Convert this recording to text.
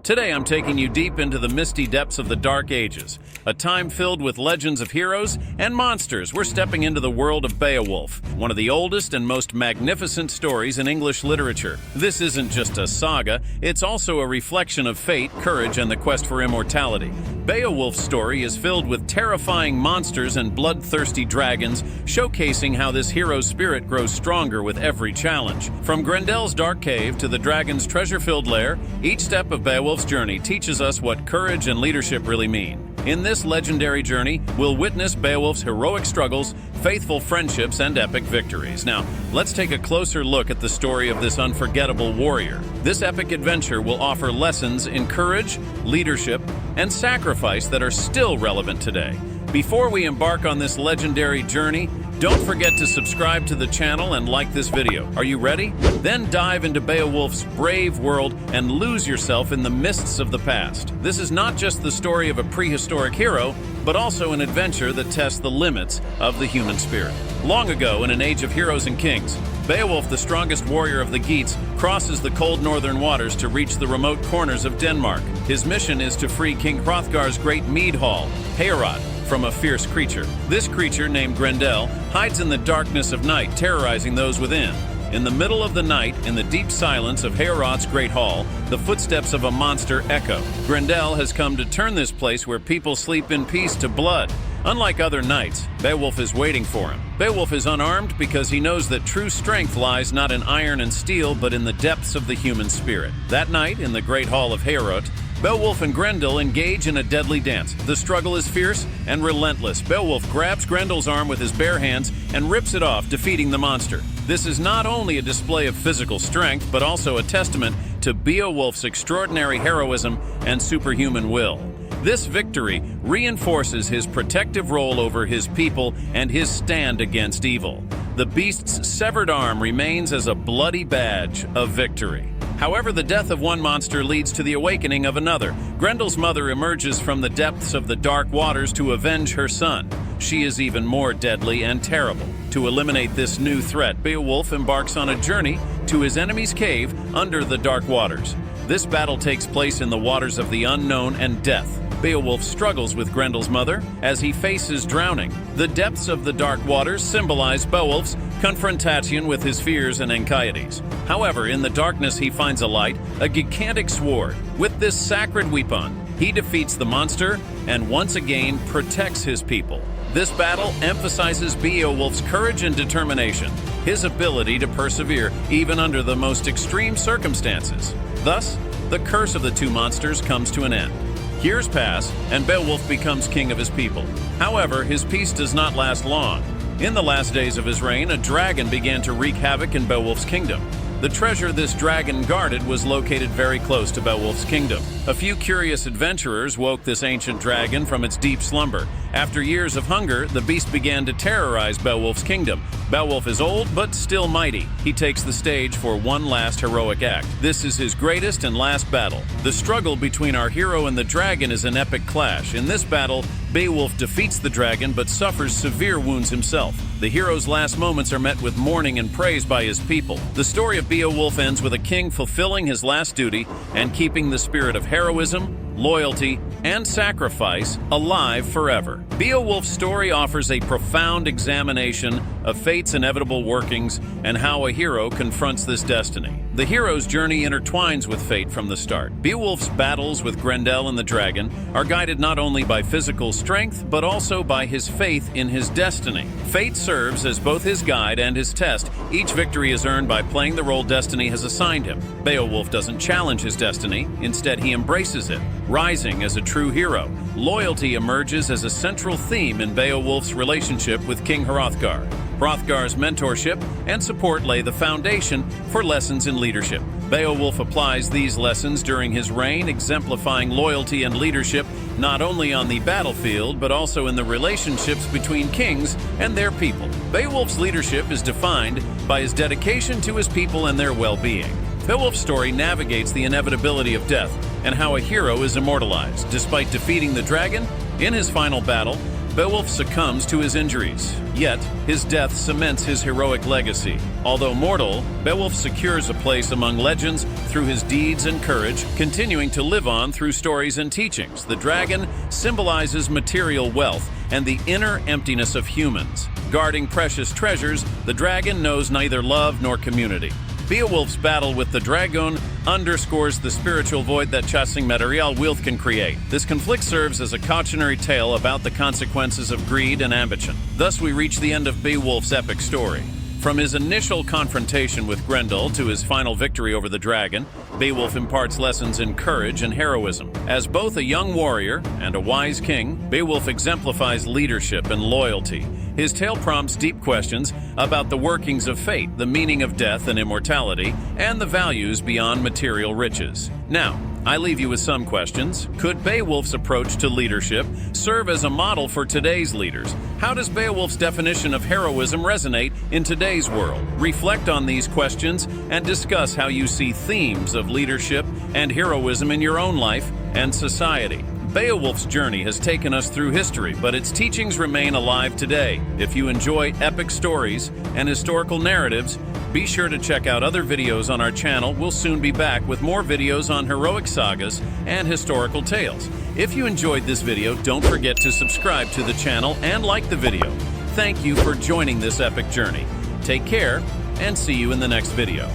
Today I'm taking you deep into the misty depths of the Dark Ages, a time filled with legends of heroes and monsters. We're stepping into the world of Beowulf, one of the oldest and most magnificent stories in English literature. This isn't just a saga, it's also a reflection of fate, courage, and the quest for immortality. Beowulf's story is filled with terrifying monsters and bloodthirsty dragons, showcasing how this hero's spirit grows stronger with every challenge. From Grendel's dark cave to the dragon's treasure-filled lair, each step of Beowulf's journey teaches us what courage and leadership really mean. In this legendary journey, we'll witness Beowulf's heroic struggles, faithful friendships, and epic victories. Now, let's take a closer look at the story of this unforgettable warrior. This epic adventure will offer lessons in courage, leadership, and sacrifice that are still relevant today. Before we embark on this legendary journey, don't forget to subscribe to the channel and like this video. Are you ready? Then dive into Beowulf's brave world and lose yourself in the mists of the past. This is not just the story of a prehistoric hero, but also an adventure that tests the limits of the human spirit. Long ago, in an age of heroes and kings, Beowulf, the strongest warrior of the Geats, crosses the cold northern waters to reach the remote corners of Denmark. His mission is to free King Hrothgar's great mead hall, Heorot, from a fierce creature. This creature, named Grendel, hides in the darkness of night, terrorizing those within. In the middle of the night, in the deep silence of Heorot's great hall, the footsteps of a monster echo. Grendel has come to turn this place where people sleep in peace to blood. Unlike other knights, Beowulf is waiting for him. Beowulf is unarmed because he knows that true strength lies not in iron and steel, but in the depths of the human spirit. That night, in the great hall of Heorot, Beowulf and Grendel engage in a deadly dance. The struggle is fierce and relentless. Beowulf grabs Grendel's arm with his bare hands and rips it off, defeating the monster. This is not only a display of physical strength, but also a testament to Beowulf's extraordinary heroism and superhuman will. This victory reinforces his protective role over his people and his stand against evil. The beast's severed arm remains as a bloody badge of victory. However, the death of one monster leads to the awakening of another. Grendel's mother emerges from the depths of the dark waters to avenge her son. She is even more deadly and terrible. To eliminate this new threat, Beowulf embarks on a journey to his enemy's cave under the dark waters. This battle takes place in the waters of the unknown and death. Beowulf struggles with Grendel's mother as he faces drowning. The depths of the dark waters symbolize Beowulf's confrontation with his fears and anxieties. However, in the darkness he finds a light, a gigantic sword. With this sacred weapon, he defeats the monster and once again protects his people. This battle emphasizes Beowulf's courage and determination, his ability to persevere even under the most extreme circumstances. Thus, the curse of the two monsters comes to an end. Years pass, and Beowulf becomes king of his people. However, his peace does not last long. In the last days of his reign, a dragon began to wreak havoc in Beowulf's kingdom. The treasure this dragon guarded was located very close to Beowulf's kingdom. A few curious adventurers woke this ancient dragon from its deep slumber. After years of hunger, the beast began to terrorize Beowulf's kingdom. Beowulf is old, but still mighty. He takes the stage for one last heroic act. This is his greatest and last battle. The struggle between our hero and the dragon is an epic clash. In this battle, Beowulf defeats the dragon but suffers severe wounds himself. The hero's last moments are met with mourning and praise by his people. The story of Beowulf ends with a king fulfilling his last duty and keeping the spirit of heroism, loyalty, and sacrifice alive forever. Beowulf's story offers a profound examination of fate's inevitable workings and how a hero confronts this destiny. The hero's journey intertwines with fate from the start. Beowulf's battles with Grendel and the dragon are guided not only by physical strength, but also by his faith in his destiny. Fate serves as both his guide and his test. Each victory is earned by playing the role destiny has assigned him. Beowulf doesn't challenge his destiny, instead he embraces it, rising as a true hero. Loyalty emerges as a central theme in Beowulf's relationship with King Hrothgar. Hrothgar's mentorship and support lay the foundation for lessons in leadership. Beowulf applies these lessons during his reign, exemplifying loyalty and leadership not only on the battlefield, but also in the relationships between kings and their people. Beowulf's leadership is defined by his dedication to his people and their well-being. Beowulf's story navigates the inevitability of death and how a hero is immortalized. Despite defeating the dragon, in his final battle, Beowulf succumbs to his injuries, yet his death cements his heroic legacy. Although mortal, Beowulf secures a place among legends through his deeds and courage, continuing to live on through stories and teachings. The dragon symbolizes material wealth and the inner emptiness of humans. Guarding precious treasures, the dragon knows neither love nor community. Beowulf's battle with the dragon underscores the spiritual void that chasing material wealth can create. This conflict serves as a cautionary tale about the consequences of greed and ambition. Thus, we reach the end of Beowulf's epic story. From his initial confrontation with Grendel to his final victory over the dragon, Beowulf imparts lessons in courage and heroism. As both a young warrior and a wise king, Beowulf exemplifies leadership and loyalty. His tale prompts deep questions about the workings of fate, the meaning of death and immortality, and the values beyond material riches. Now, I leave you with some questions. Could Beowulf's approach to leadership serve as a model for today's leaders? How does Beowulf's definition of heroism resonate in today's world? Reflect on these questions and discuss how you see themes of leadership and heroism in your own life and society. Beowulf's journey has taken us through history, but its teachings remain alive today. If you enjoy epic stories and historical narratives, be sure to check out other videos on our channel. We'll soon be back with more videos on heroic sagas and historical tales. If you enjoyed this video, don't forget to subscribe to the channel and like the video. Thank you for joining this epic journey. Take care and see you in the next video.